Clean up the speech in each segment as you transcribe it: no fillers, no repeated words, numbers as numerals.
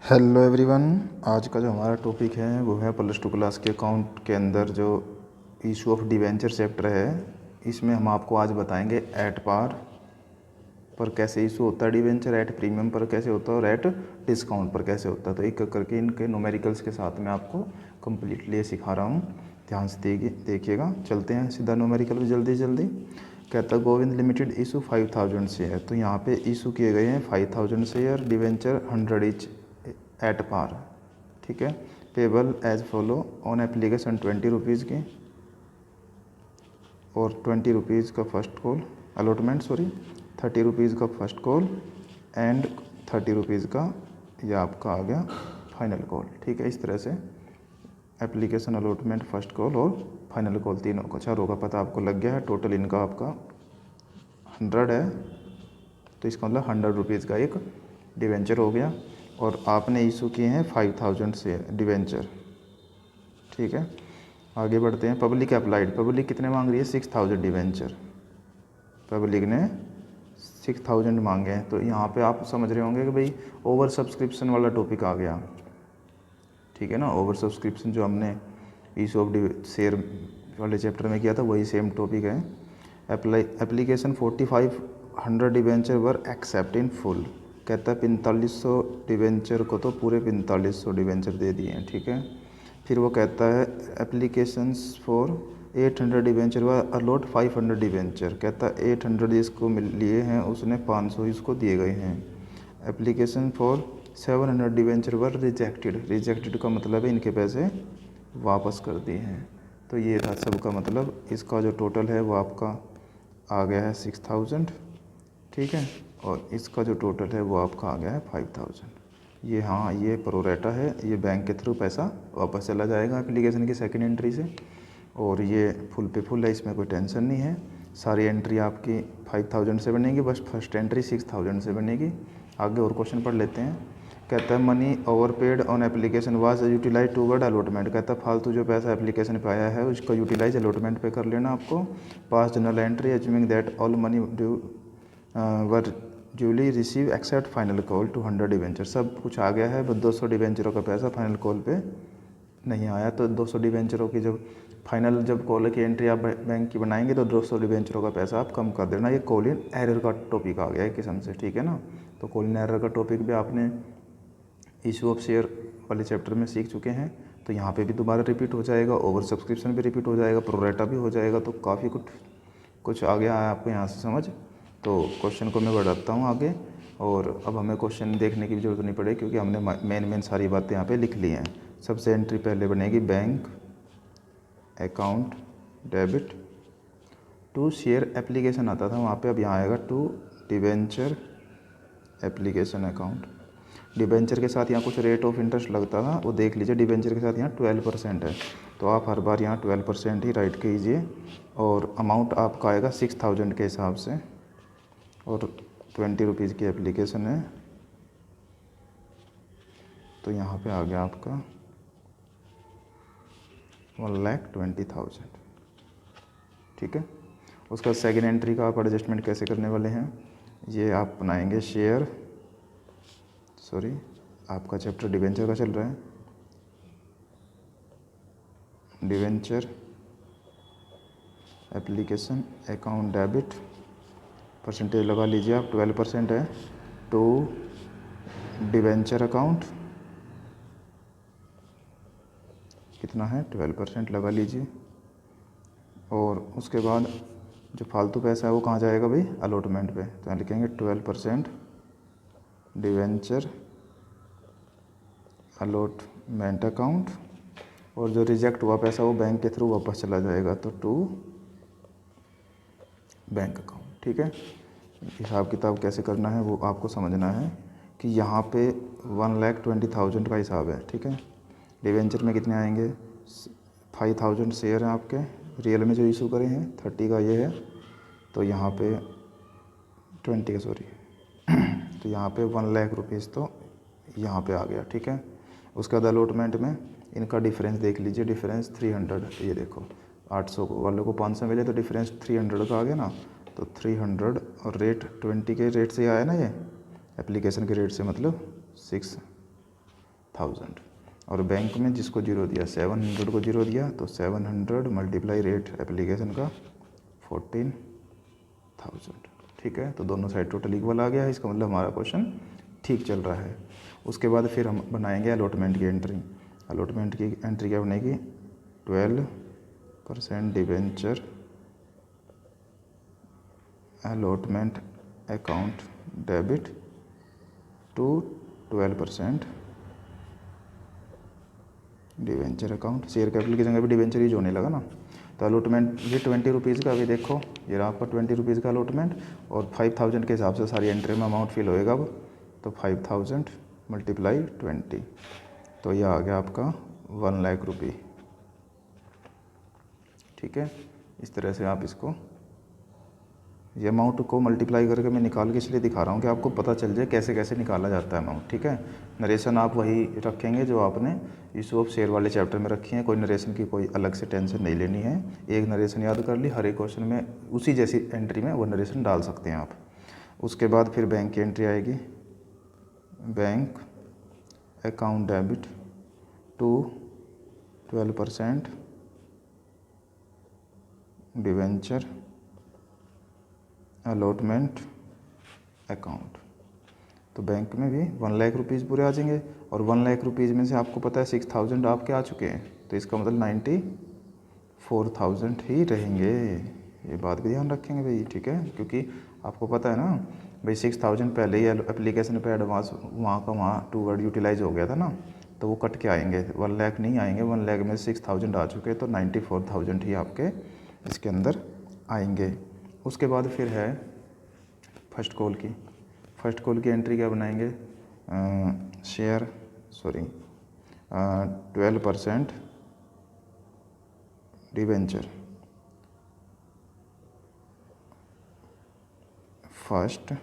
Hello everyone. आज का जो हमारा टॉपिक है वो है +2 क्लास के अकाउंट के अंदर जो इशू ऑफ डिवेंचर चैप्टर है। इसमें हम आपको आज बताएंगे एट पार पर कैसे इशू होता है डिवेंचर, एट प्रीमियम पर कैसे होता है और एट डिस्काउंट पर कैसे होता है। तो एक एक करके इनके न्यूमेरिकल्स के साथ में आपको कम्प्लीटली सिखा रहा हूँ, ध्यान से देखिएगा। चलते हैं सीधा न्यूमेरिकल में जल्दी जल्दी। कहता है गोविंद लिमिटेड इशू 5000 शेयर। तो यहाँ पे इशू किए गए हैं 5000 share, debenture 100 each at par, ठीक है। Payable as follow on application 20 rupees की और 20 रुपीज़ का फर्स्ट कॉल अलॉटमेंट, 30 रुपीज़ का फर्स्ट कॉल एंड 30 रुपीज़ का यह आपका आ गया फाइनल कॉल, ठीक है। इस तरह से एप्लीकेशन, अलॉटमेंट, फर्स्ट कॉल और फाइनल कॉल तीनों का 4 का पता आपको लग गया है। टोटल इनका आपका 100 है, तो इसका मतलब 100 रुपीज़ का एक डिवेंचर हो गया। और आपने इशू किए हैं 5000 से डिवेंचर, ठीक है। आगे बढ़ते हैं। पब्लिक अप्लाइड, पब्लिक कितने मांग रही है? 6000 डिवेंचर, पब्लिक ने 6000 मांगे हैं। तो यहाँ पे आप समझ रहे होंगे कि भाई ओवर सब्सक्रिप्शन वाला टॉपिक आ गया, ठीक है ना। ओवर सब्सक्रिप्शन जो हमने इशू ऑफ शेयर वाले चैप्टर में किया था वही सेम टॉपिक है। Application 4500 debenture were accept in full. कहता है 4500 डिवेंचर को तो पूरे 4500 डिवेंचर दे दिए हैं, ठीक है। फिर वो कहता है एप्लीकेशंस फॉर 800 डिवेंचर व अलॉट 500 डिवेंचर। कहता है 800 इसको लिए हैं, उसने 500 इसको दिए गए हैं। Application for 700 debenture were rejected, rejected का मतलब है इनके पैसे वापस कर दिए हैं। तो ये था सबका मतलब। इसका जो टोटल है वो आपका आ गया है 6000, ठीक है। और इसका जो टोटल है वो आपका आ गया है 5000। ये हाँ, ये प्रोरेटा है, ये बैंक के थ्रू पैसा वापस चला जाएगा एप्लीकेशन की सेकंड एंट्री से। और ये फुल पे फुल है, इसमें कोई टेंशन नहीं है। सारी एंट्री आपकी 5000 से बनेगी, बस फर्स्ट एंट्री 6000 से बनेगी। आगे और क्वेश्चन पढ़ लेते हैं। कहता है money over paid on application was utilise toward allotment. कहता है फालतू जो पैसा एप्लीकेशन पे आया है उसका यूटिलाइज अलॉटमेंट पे कर लेना आपको। Pass general entry assuming that all money due were duly receive except final call to 100 debenture. सब कुछ आ गया है, बस 200 डिवेंचरों का पैसा फाइनल कॉल पे नहीं आया। तो 200 डिवेंचरों की जब फाइनल जब कॉल की एंट्री आप बैंक की बनाएंगे तो 200 डिवेंचरों का पैसा आप कम कर देना। ये कॉल इन एरर का टॉपिक आ गया है किस्म से, ठीक है ना। तो कॉल इन एरर का टॉपिक भी आपने इशू ऑफ शेयर वाले चैप्टर में सीख चुके हैं। तो यहाँ पे भी दोबारा रिपीट हो जाएगा, ओवर सब्सक्रिप्शन भी रिपीट हो जाएगा, प्रोरेटा भी हो जाएगा। तो काफ़ी कुछ आ गया है आपको यहाँ से समझ। तो क्वेश्चन को मैं बढ़ाता हूँ आगे। और अब हमें क्वेश्चन देखने की भी जरूरत नहीं पड़ेगी क्योंकि हमने मेन सारी बातें यहाँ पे लिख ली हैं। सबसे एंट्री पहले बनेगी bank account debit to share application आता था वहाँ पे, अब यहाँ आएगा to debenture application account. Debenture के साथ यहाँ कुछ रेट ऑफ इंटरेस्ट लगता था, वो देख लीजिए। डिवेंचर के साथ यहाँ 12% है, तो आप हर बार यहाँ 12% ही राइट कीजिए। और अमाउंट आपका आएगा 6000 के हिसाब से और 20 रुपीज़ की एप्लीकेशन है। तो यहाँ पे आ गया आपका 1,20,000, ठीक है। उसका सेकेंड एंट्री का आप एडजस्टमेंट कैसे करने वाले हैं, ये आप बनाएंगे शेयर, आपका चैप्टर डिवेंचर का चल रहा है। Debenture application account debit, percentage लगा लीजिए आप, 12% है। टू डिवेंचर अकाउंट कितना है, 12% लगा लीजिए। और उसके बाद जो फालतू पैसा है वो कहाँ जाएगा भाई, अलॉटमेंट पे। तो यहाँ लिखेंगे 12% डिवेंचर अलॉटमेंट अकाउंट। और जो रिजेक्ट हुआ पैसा वो बैंक के थ्रू वापस चला जाएगा, तो टू बैंक अकाउंट, ठीक है। हिसाब किताब कैसे करना है वो आपको समझना है कि यहाँ पे 1,20,000 का हिसाब है, ठीक है। डिवेंचर में कितने आएंगे, 5000 शेयर हैं आपके, रियल में जो इशू करे हैं 30 का ये है। तो यहाँ पे 20 का तो यहाँ पे 1,00,000 रुपीज़ तो यहाँ पे आ गया, ठीक है। उसके बाद अलॉटमेंट में इनका डिफरेंस देख लीजिए, डिफरेंस 300, ये देखो 800 वालों को 500 मिले तो डिफरेंस 300 का आ गया ना। तो 300 और रेट 20 के रेट से आया ना, ये एप्लीकेशन के रेट से मतलब 6 1000। और बैंक में जिसको जीरो दिया 700 को जीरो दिया तो 700 मल्टीप्लाई रेट एप्लीकेशन का 14,000। ठीक है, तो दोनों साइड टोटल इक्वल आ गया है, इसका मतलब हमारा क्वेश्चन ठीक चल रहा है। उसके बाद फिर हम बनाएंगे अलॉटमेंट की एंट्री। अलॉटमेंट की एंट्री क्या बनेगी, 12% debenture allotment account debit to 12% debenture account. Share capital की जगह भी डिवेंचर यूज होने लगा ना। तो अलॉटमेंट ये 20 रुपीज़ का, अभी देखो ये रहा आपका 20 रुपीज़ का अलॉटमेंट, और 5000 के हिसाब से सारी एंट्री में अमाउंट फिल होएगा अब। तो 5000 मल्टीप्लाई 20, तो ये आ गया आपका 1 लाख रुपये। ठीक है, इस तरह से आप इसको ये अमाउंट को मल्टीप्लाई करके मैं निकाल के इसलिए दिखा रहा हूँ कि आपको पता चल जाए कैसे कैसे निकाला जाता है अमाउंट। ठीक है, नरेशन आप वही रखेंगे जो आपने इशू ऑफ शेयर वाले चैप्टर में रखी है, कोई नरेशन की कोई अलग से टेंशन नहीं लेनी है। एक नरेशन याद कर ली, हर एक क्वेश्चन में उसी जैसी एंट्री में वो नरेशन डाल सकते हैं आप। उसके बाद फिर बैंक की एंट्री आएगी, bank account debit to 12% debenture allotment account. तो बैंक में भी 1 लाख रुपीज़ पूरे आ जाएंगे, और 1 लाख रुपीज़ में से आपको पता है 6000 आपके आ चुके हैं, तो इसका मतलब 94,000 ही रहेंगे। ये बात भी ध्यान रखेंगे भाई। ठीक है, क्योंकि आपको पता है ना भाई 6000 पहले ही एप्लीकेशन पे एडवांस वहाँ का वहाँ टू वर्ड यूटिलाइज हो गया था ना, तो वो कट के आएंगे, 1 लाख नहीं आएंगे। 1 लाख में 6000 आ चुके, तो 94,000 ही आपके इसके अंदर आएंगे। उसके बाद फिर है फर्स्ट कॉल की। फर्स्ट कॉल की एंट्री क्या बनाएंगे, share 12% debenture first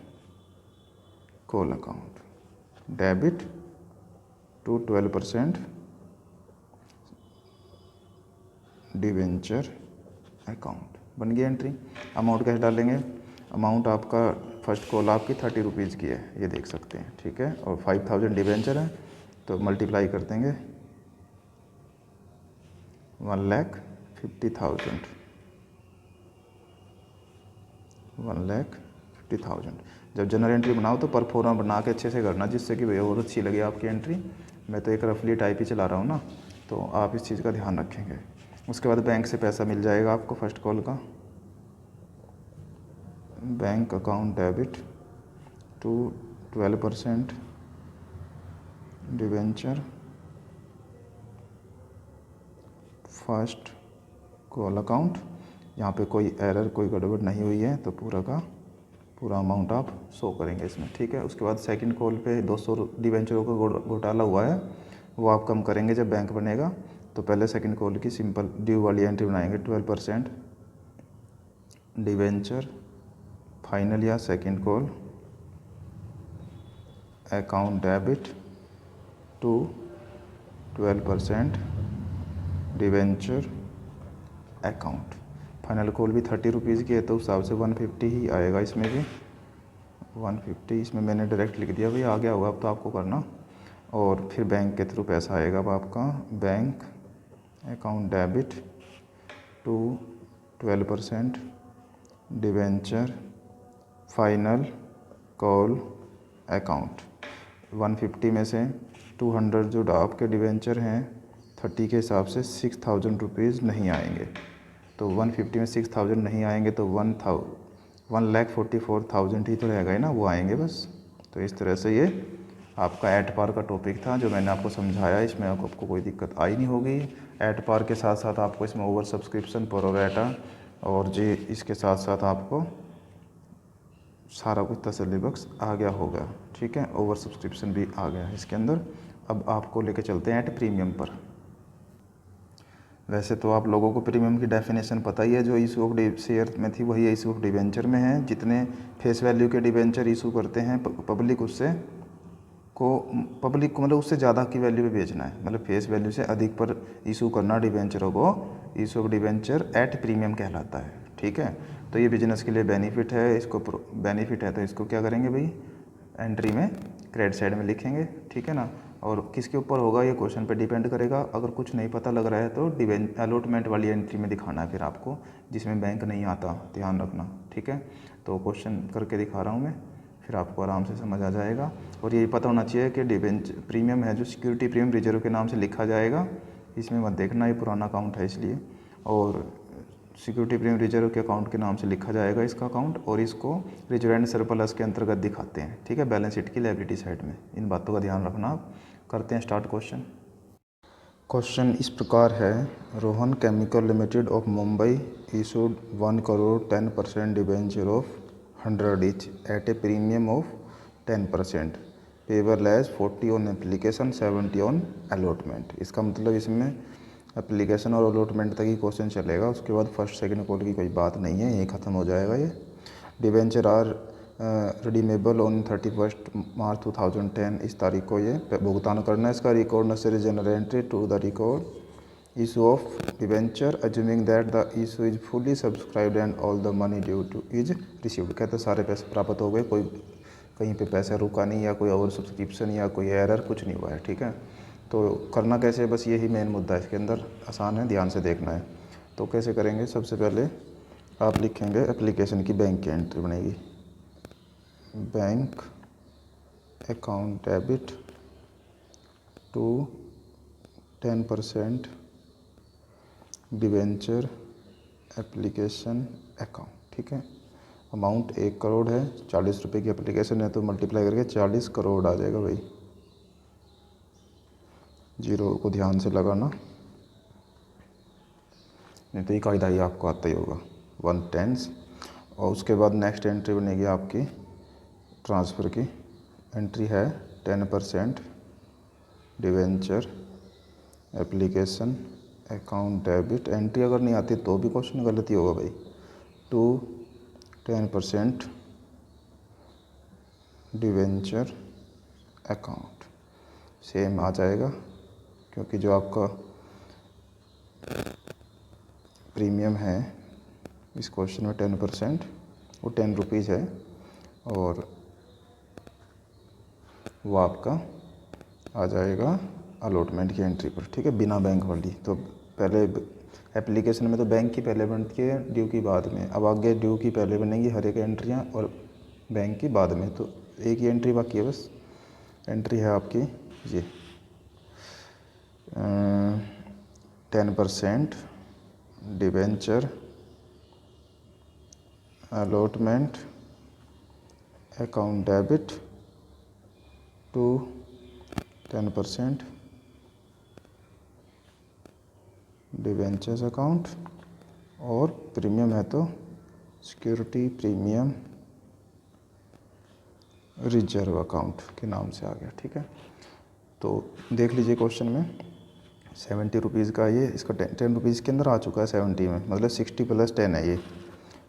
call account debit to 12% debenture account. बन गई एंट्री। अमाउंट कैसे डालेंगे, अमाउंट आपका फर्स्ट कॉल आपकी 30 रुपीज़ की है, ये देख सकते हैं। ठीक है, और 5000 डिवेंचर है, तो मल्टीप्लाई कर देंगे 1,50,000। 1,50,000। जब जनरल एंट्री बनाओ तो परफॉर्मा बना के अच्छे से करना, जिससे कि भैया और अच्छी लगे आपकी एंट्री। मैं तो एक रफली टाइप ही चला रहा हूँ ना, तो आप इस चीज़ का ध्यान रखेंगे। उसके बाद बैंक से पैसा मिल जाएगा आपको फर्स्ट कॉल का, bank account debit to 12% debenture first call account. यहाँ पे कोई एरर कोई गड़बड़ नहीं हुई है, तो पूरा का पूरा अमाउंट आप शो करेंगे इसमें। ठीक है, उसके बाद सेकंड कॉल पे 200 डिवेंचरों का घोटाला हुआ है, वो आप कम करेंगे जब बैंक बनेगा। तो पहले सेकंड कॉल की सिंपल ड्यू वाली एंट्री बनाएंगे, 12% डिवेंचर फाइनल या second call account debit to 12% debenture account. Final call भी 30 रुपीज़ की है, तो उस हिसाब से 150 ही आएगा इसमें भी, 150। इसमें मैंने डायरेक्ट लिख दिया भाई, आ गया होगा अब तो आपको करना। और फिर बैंक के थ्रू पैसा आएगा अब आपका, bank account debit to 12% debenture final call account. 150 में से 200 जो आपके डिवेंचर हैं 30 के हिसाब से 6000 रुपीज़ नहीं आएंगे, तो 150 में 6000 नहीं आएंगे, तो 1,44,000 ही तो रहेगा ही ना, वो आएंगे बस। तो इस तरह से ये आपका एट पार का टॉपिक था जो मैंने आपको समझाया, इसमें आपको कोई दिक्कत आई नहीं होगी। एट पार के साथ साथ आपको इसमें ओवर सब्सक्रिप्शन प्रोरेटा और जी इसके साथ साथ आपको सारा कुछ तसल्ली बख्श आ गया होगा। ठीक है, ओवर सब्सक्रिप्शन भी आ गया है इसके अंदर। अब आपको लेके चलते हैं एट प्रीमियम पर। वैसे तो आप लोगों को प्रीमियम की डेफिनेशन पता ही है, जो इशू ऑफ शेयर में थी वही इशू ऑफ डिवेंचर में है। जितने फेस वैल्यू के डिवेंचर इशू करते हैं पब्लिक, उससे को पब्लिक को मतलब उससे ज़्यादा की वैल्यू पे बेचना है, मतलब फेस वैल्यू से अधिक पर इशू करना डिवेंचरों को, issue of debenture at premium कहलाता है। ठीक है, तो ये बिजनेस के लिए बेनिफिट है, इसको बेनिफिट है, तो इसको क्या करेंगे भाई, एंट्री में क्रेडिट साइड में लिखेंगे। ठीक है ना, और किसके ऊपर होगा ये क्वेश्चन पे डिपेंड करेगा। अगर कुछ नहीं पता लग रहा है तो अलॉटमेंट वाली एंट्री में दिखाना है फिर आपको, जिसमें बैंक नहीं आता, ध्यान रखना, ठीक है। तो क्वेश्चन करके दिखा रहा हूँ मैं, फिर आपको आराम से समझ आ जाएगा। और ये पता होना चाहिए कि डिबेंचर प्रीमियम है जो सिक्योरिटी प्रीमियम रिजर्व के नाम से लिखा जाएगा, इसमें मत देखना, ये पुराना अकाउंट है इसलिए। और सिक्योरिटी प्रीमियम रिजर्व के अकाउंट के नाम से लिखा जाएगा इसका अकाउंट, और इसको रिजर्व एंड सरप्लस के अंतर्गत दिखाते हैं, ठीक है, बैलेंस शीट की लायबिलिटी साइड में। इन बातों का ध्यान रखना आप। करते हैं स्टार्ट क्वेश्चन। क्वेश्चन इस प्रकार है, Rohan chemical limited of Mumbai issued 1 crore 10% debenture of 100 each at a premium of 10%, payable as 40 on application 70 on allotment. इसका मतलब इसमें एप्लीकेशन और अलॉटमेंट तक ही क्वेश्चन चलेगा, उसके बाद फर्स्ट सेकंड कॉल की कोई बात नहीं है, यही ख़त्म हो जाएगा ये। Debenture are redeemable on 31 March 2010, इस तारीख को ये भुगतान करना है। इसका record necessary journal entry to the record issue of debenture assuming that the issue is fully subscribed and all the money due to is received. कहते सारे पैसे प्राप्त हो गए, कोई कहीं पे पैसा रुका नहीं, या कोई ओवर सब्सक्रिप्शन या कोई एरर कुछ नहीं हुआ है, ठीक है। तो करना कैसे, बस यही मेन मुद्दा है इसके अंदर, आसान है, ध्यान से देखना है। तो कैसे करेंगे, सबसे पहले आप लिखेंगे एप्लीकेशन की बैंक की एंट्री बनेगी, bank account debit to 10% debenture application account, ठीक है। अमाउंट 1 करोड़ है, 40 रुपये की एप्लीकेशन है, तो मल्टीप्लाई करके 40 करोड़ आ जाएगा भाई। जीरो को ध्यान से लगाना, नहीं तो ये कायदा ही आपको आता ही होगा, 1/10। और उसके बाद नेक्स्ट एंट्री बनेगी आपकी ट्रांसफ़र की, एंट्री है 10% debenture application account debit. Entry अगर नहीं आती तो भी क्वेश्चन गलती होगा भाई, टू 10% डिवेंचर अकाउंट, सेम आ जाएगा, क्योंकि जो आपका प्रीमियम है इस क्वेश्चन में 10%, वो 10 रुपीज़ है, और वो आपका आ जाएगा अलॉटमेंट की एंट्री पर, ठीक है, बिना बैंक वाली। तो पहले एप्लीकेशन में तो बैंक की पहले बनती है, ड्यू की बाद में। अब आगे ड्यू की पहले बनेंगी हर एक एंट्रियाँ, और बैंक की बाद में। तो एक ही एंट्री बाकी है बस, एंट्री है आपकी ये 10% debenture allotment account debit to 10% debentures account, और प्रीमियम है तो सिक्योरिटी प्रीमियम रिजर्व अकाउंट के नाम से आ गया, ठीक है। तो देख लीजिए क्वेश्चन में 70 रुपीज़ का ये, इसका 10 रुपीज़ के अंदर आ चुका है 70 में, मतलब 60 + 10 है ये,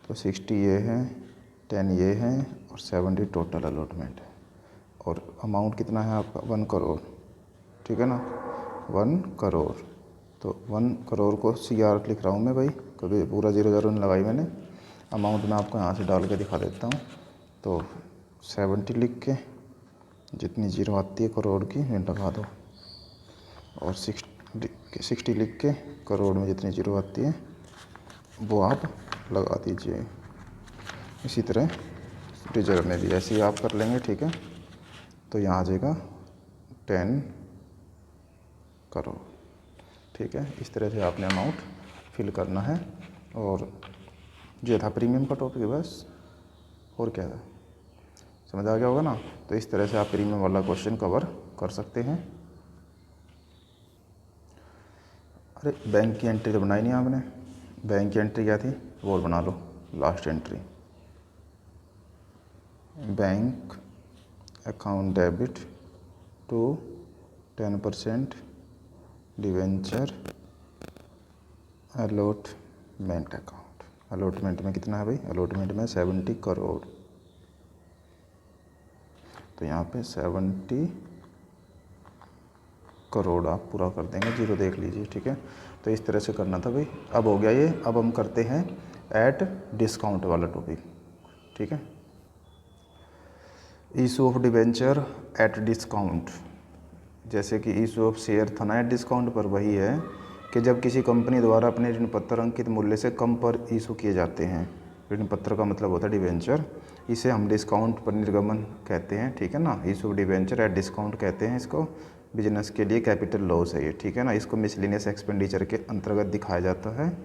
तो 60 ये है, 10 ये है, और 70 टोटल अलॉटमेंट है। और अमाउंट कितना है आपका, 1 करोड़, ठीक है ना, 1 करोड़। तो 1 करोड़ को CR लिख रहा हूँ मैं भाई, कभी पूरा 0 नहीं लगाई मैंने। अमाउंट मैं आपको यहाँ से डाल के दिखा देता हूँ। तो 70 लिख के जितनी जीरो आती है करोड़ की लगा दो, और 60 लिख के करोड़ में जितनी जीरो आती है वो आप लगा दीजिए। इसी तरह रिजर्व में भी ऐसे ही आप कर लेंगे, ठीक है। तो यहाँ आ जाएगा 10 करोड़, ठीक है। इस तरह से आपने अमाउंट फिल करना है, और ये था प्रीमियम का टॉपिक बस, और क्या था, समझ आ गया होगा ना। तो इस तरह से आप प्रीमियम वाला क्वेश्चन कवर कर सकते हैं। अरे बैंक की एंट्री तो बनाई नहीं आपने, बैंक की एंट्री क्या थी वो बना लो, last entry, bank account debit to 10% debenture allotment account. Allotment में कितना है भाई, अलॉटमेंट में 70 करोड़, तो यहाँ पे 70 करोड़ आप पूरा कर देंगे, जीरो देख लीजिए, ठीक है। तो इस तरह से करना था भाई। अब हो गया ये, अब हम करते हैं एट डिस्काउंट वाला टॉपिक, ठीक है। Issue of debenture at discount, जैसे कि इशू ऑफ शेयर था ना डिस्काउंट पर, वही है कि जब किसी कंपनी द्वारा अपने ऋण पत्र अंकित मूल्य से कम पर इशू किए जाते हैं, ऋण पत्र का मतलब होता है डिवेंचर, इसे हम डिस्काउंट पर निर्गमन कहते हैं, ठीक है ना। Issue of debenture at discount कहते हैं इसको। बिजनेस के लिए कैपिटल लॉस है ये, ठीक है ना। इसको मिसलिनियस एक्सपेंडिचर के अंतर्गत दिखाया जाता है,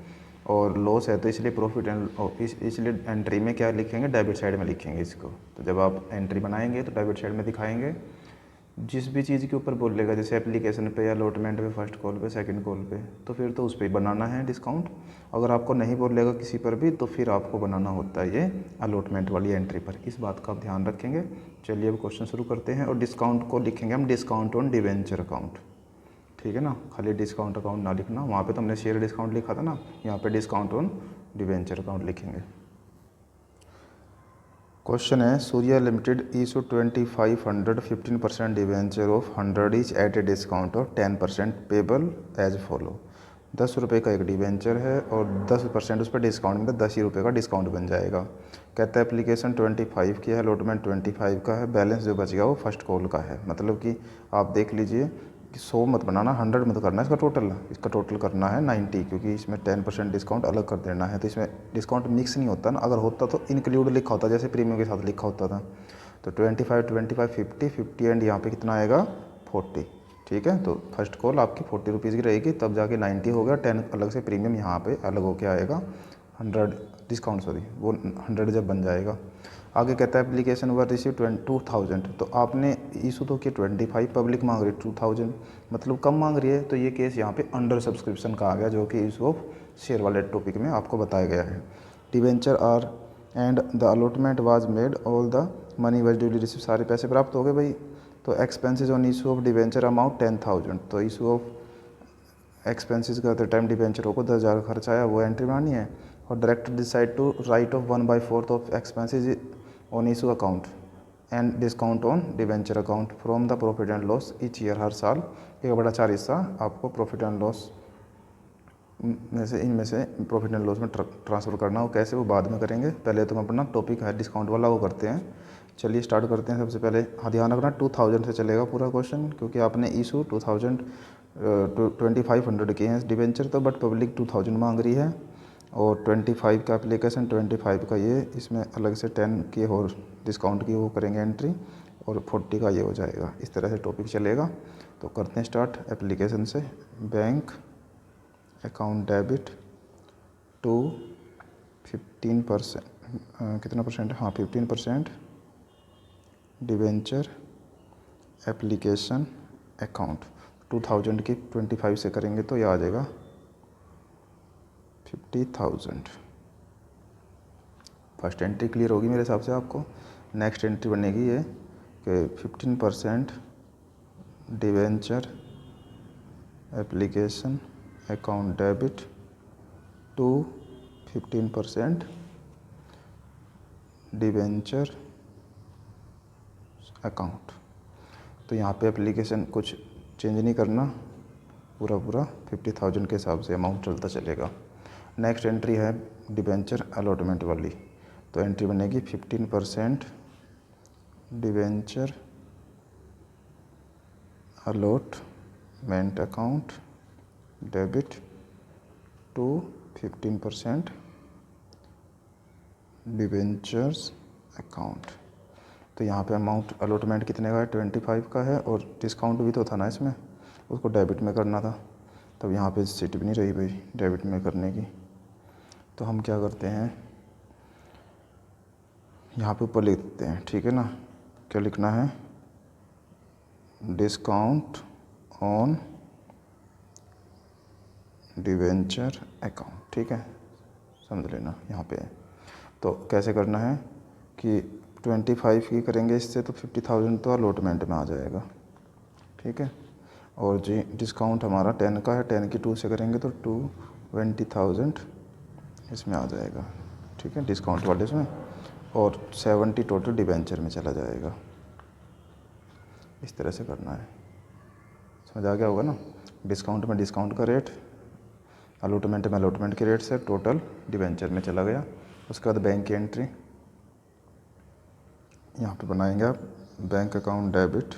और लॉस है तो इसलिए प्रॉफिट एंड इसलिए एंट्री में क्या लिखेंगे, डेबिट साइड में लिखेंगे इसको। तो जब आप एंट्री बनाएंगे तो डेबिट साइड में दिखाएंगे। जिस भी चीज़ के ऊपर बोलेगा, जैसे एप्लीकेशन पे या अलॉटमेंट पे, फर्स्ट कॉल पे, सेकंड कॉल पे, तो फिर तो उस पर बनाना है डिस्काउंट। अगर आपको नहीं बोलेगा किसी पर भी, तो फिर आपको बनाना होता है ये अलॉटमेंट वाली एंट्री पर। इस बात का आप ध्यान रखेंगे। चलिए अब क्वेश्चन शुरू करते हैं, और डिस्काउंट को लिखेंगे हम डिस्काउंट ऑन डिवेंचर अकाउंट, ठीक है ना। खाली डिस्काउंट अकाउंट ना लिखना, वहाँ पे तो हमने शेयर डिस्काउंट लिखा था ना, यहाँ पे डिस्काउंट ऑन डिवेंचर अकाउंट लिखेंगे। क्वेश्चन है, Surya limited issue 2500 15% debenture of 100 each at a discount of 10% payable as follow. 10 रुपये का एक डिवेंचर है और 10% उस पर डिस्काउंट, मतलब 10 ही रुपये का डिस्काउंट बन जाएगा। कहता है एप्लीकेशन 25 की है, अलॉटमेंट 25 का है, बैलेंस जो बच गया वो फर्स्ट कॉल का है। मतलब कि आप देख लीजिए कि 100 मत बनाना, 100 मत करना, इसका टोटल करना है 90, क्योंकि इसमें 10% डिस्काउंट अलग कर देना है। तो इसमें डिस्काउंट मिक्स नहीं होता ना, अगर होता तो इंक्लूड लिखा होता, जैसे प्रीमियम के साथ लिखा होता था। तो 25 25 50 50 एंड यहाँ पे कितना आएगा 40, ठीक है। तो फर्स्ट कॉल आपकी 40 रुपीज़ की रहेगी, तब जाके 90 हो गया, 10 अलग से प्रीमियम यहाँ पे अलग होके आएगा, 100 डिस्काउंट सॉरी, वो 100 जब बन जाएगा। आगे कहता है एप्लीकेशन वर रिसीव 2000, तो आपने इशू तो किया 25, पब्लिक मांग रही 2000, मतलब कम मांग रही है। तो ये केस यहाँ पे अंडर सब्सक्रिप्शन का आ गया, जो कि इशू ऑफ शेयर वाले टॉपिक में आपको बताया गया है। Debenture are and the allotment was made, all the money was duly receive, सारे पैसे प्राप्त हो गए भाई। तो expenses on issue of debenture amount 10,000, तो इशू ऑफ एक्सपेंसेस करते टाइम डिवेंचर को 10,000 का खर्चा आया, वो एंट्री बनानी है। और director decide to write off 1/4 of expenses on issue account and discount on debenture account from the profit and loss each year, हर साल 1/4 हिस्सा आपको प्रॉफिट एंड लॉस में से, इनमें से प्रॉफिट एंड लॉस में ट्रांसफ़र करना हो। कैसे, वो बाद में करेंगे, पहले तो हम अपना टॉपिक है डिस्काउंट वाला वो करते हैं। चलिए स्टार्ट करते हैं। सबसे पहले हाँ ध्यान रखना 2000 से चलेगा पूरा क्वेश्चन, क्योंकि आपने इशू 2500 किए हैं डिवेंचर, तो बट पब्लिक 2000 मांग रही है, और 25 का एप्लीकेशन 25 का ये, इसमें अलग से 10 की और डिस्काउंट की वो करेंगे एंट्री, और 40 का ये हो जाएगा। इस तरह से टॉपिक चलेगा। तो करते हैं स्टार्ट एप्लीकेशन से। बैंक अकाउंट डेबिट टू 15%, कितना परसेंट है, हाँ 15% डिवेंचर एप्लीकेशन अकाउंट। 2000 की 25 से करेंगे तो ये आ जाएगा 50,000। फर्स्ट एंट्री क्लियर होगी मेरे हिसाब से आपको। नेक्स्ट एंट्री बनेगी ये कि 15% debenture application account debit to 15% debenture account. तो यहाँ पे एप्लीकेशन कुछ चेंज नहीं करना, पूरा 50,000 के हिसाब से अमाउंट चलता चलेगा। नेक्स्ट एंट्री है डिवेंचर अलॉटमेंट वाली, तो एंट्री बनेगी 15% debenture allotment account debit to 15% debentures account. तो यहाँ पे अमाउंट अलॉटमेंट कितने का है, 25 का है, और डिस्काउंट भी तो था ना इसमें, उसको डेबिट में करना था। तब यहाँ पे सीट भी नहीं रही भाई डेबिट में करने की। तो हम क्या करते हैं, यहाँ पे ऊपर लिख देते हैं, ठीक है ना। क्या लिखना है, डिस्काउंट ऑन डिवेंचर अकाउंट, ठीक है, समझ लेना यहाँ पे। तो कैसे करना है कि 25 की करेंगे इससे, तो 50,000 तो अलॉटमेंट में आ जाएगा, ठीक है। और जी डिस्काउंट हमारा 10 का है, 10 की 2 से करेंगे तो 20,000 इसमें आ जाएगा, ठीक है, डिस्काउंट वाले इसमें, और 70 टोटल डिवेंचर में चला जाएगा। इस तरह से करना है, समझ आ गया होगा ना। डिस्काउंट में डिस्काउंट का रेट, अलॉटमेंट में अलॉटमेंट के रेट से टोटल डिवेंचर में चला गया। उसके बाद बैंक की एंट्री यहाँ पे बनाएंगे आप, bank account debit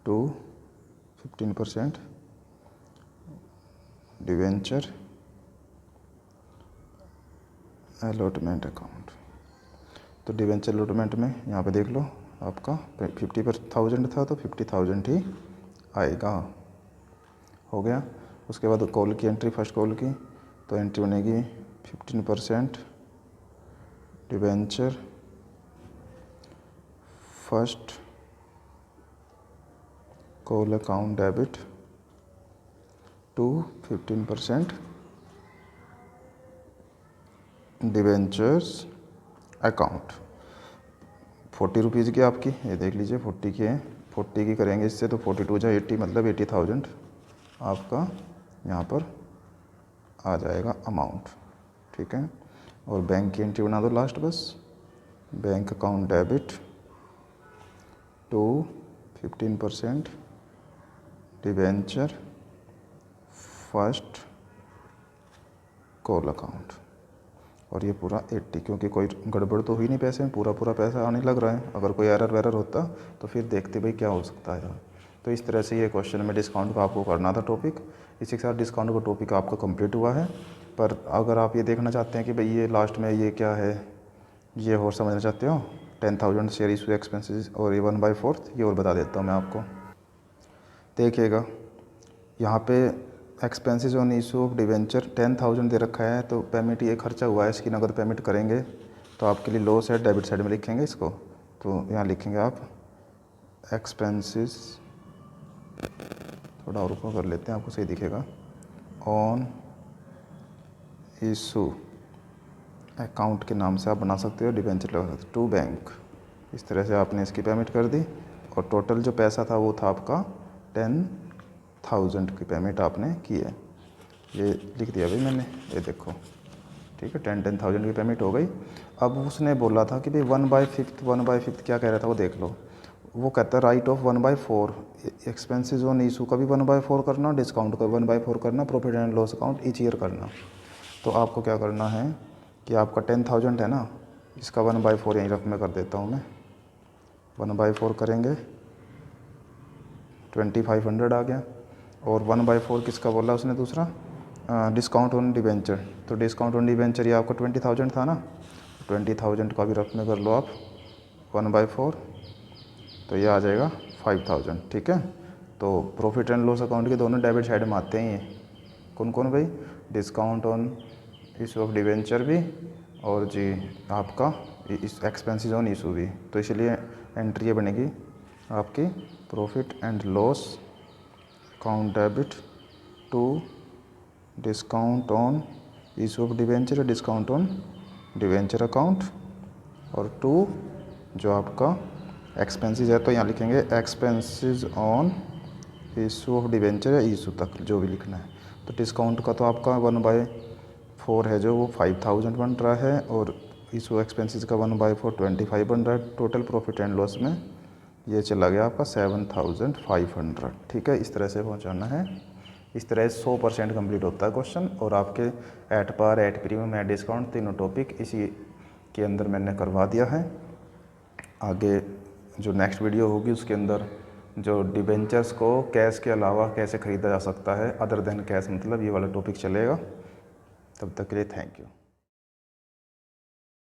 to 15% debenture allotment account. तो डिवेंचर अलॉटमेंट में यहाँ पे देख लो आपका 50,000 था तो 50,000 ही आएगा। हो गया। उसके बाद कॉल की एंट्री, फर्स्ट कॉल की, तो एंट्री बनेगी 15% debenture first call account debit to 15% debentures account. 40 rupees की आपकी, ये देख लीजिए 40 की है, 40 की करेंगे इससे तो 42 जा 80, मतलब 80,000 आपका यहाँ पर आ जाएगा अमाउंट। ठीक है। और बैंक की एंट्री बना दो लास्ट बस, bank account debit to 15% debenture first call account. और ये पूरा 80, क्योंकि कोई गड़बड़ तो हुई नहीं पैसे में, पूरा पैसा आने लग रहा है। अगर कोई एरर वेरर होता तो फिर देखते भाई क्या हो सकता है। तो इस तरह से ये क्वेश्चन में डिस्काउंट का आपको करना था टॉपिक। इसी के साथ डिस्काउंट का टॉपिक आपका कंप्लीट हुआ है। पर अगर आप ये देखना चाहते हैं कि भाई ये लास्ट में ये क्या है, ये और समझना चाहते हो 10,000 शेयर इशू एक्सपेंसेस और ये 1/4, ये और बता देता हूँ मैं आपको। देखिएगा यहाँ पे expenses on issue of debenture 10,000 दे रखा है, तो पेमेंट ये खर्चा हुआ है, इसकी नगद पेमेंट करेंगे तो आपके लिए लॉस है, डेबिट साइड में लिखेंगे इसको। तो यहाँ लिखेंगे आप एक्सपेंसेस, थोड़ा और ऊपर कर लेते हैं आपको सही दिखेगा, ऑन इशू अकाउंट के नाम से आप बना सकते हो, डिवेंचर लगा सकते हो टू बैंक। इस तरह से आपने इसकी पेमेंट कर दी और टोटल जो पैसा था वो था आपका 10,000 की पेमेंट आपने की है। ये लिख दिया भाई मैंने, ये देखो। ठीक है, 10,000 की पेमेंट हो गई। अब उसने बोला था कि भाई 1/5 क्या कह रहा था वो देख लो। वो कहता है right off 1/4, expenses on issue का भी 1/4 करना, डिस्काउंट का 1/4 करना, profit and loss account each year करना। तो आपको क्या करना है कि आपका 10,000 है ना, इसका 1/4 यहीं रफ में कर देता हूँ मैं। 1/4 करेंगे 2,500 आ गया। और 1/4 किसका बोला उसने दूसरा, डिस्काउंट ऑन डिवेंचर। तो डिस्काउंट ऑन डिवेंचर ये आपका 20,000 था ना, 20,000 का भी रफ में कर लो आप 1/4, तो ये आ जाएगा 5,000। ठीक है। तो प्रॉफिट एंड लॉस अकाउंट के दोनों डेबिट साइड में आते हैं। ये कौन कौन भाई, discount on issue of debenture भी और जी आपका इस एक्सपेंसेस ऑन इशू भी। तो इसलिए एंट्री ये बनेगी आपकी profit and loss account debit to discount on issue of debenture, discount on debenture account, और टू जो आपका एक्सपेंसेस है तो यहाँ लिखेंगे expenses on issue of debenture या इशू तक जो भी लिखना है। तो डिस्काउंट का तो आपका 1/4 है जो वो 5,000 बन रहा है, और इशू एक्सपेंसेस का 1/4 25 बन रहा है। टोटल प्रॉफिट एंड लॉस में ये चला गया आपका 7,500। ठीक है, इस तरह से पहुंचाना है। इस तरह 100% कंप्लीट होता है क्वेश्चन। और आपके at par, at premium, at discount तीनों टॉपिक इसी के अंदर मैंने करवा दिया है। आगे जो नेक्स्ट वीडियो होगी उसके अंदर जो डिबेंचर्स को कैश के अलावा कैसे ख़रीदा जा सकता है, अदर देन कैश, मतलब ये वाला टॉपिक चलेगा। तब तक के लिए थैंक यू।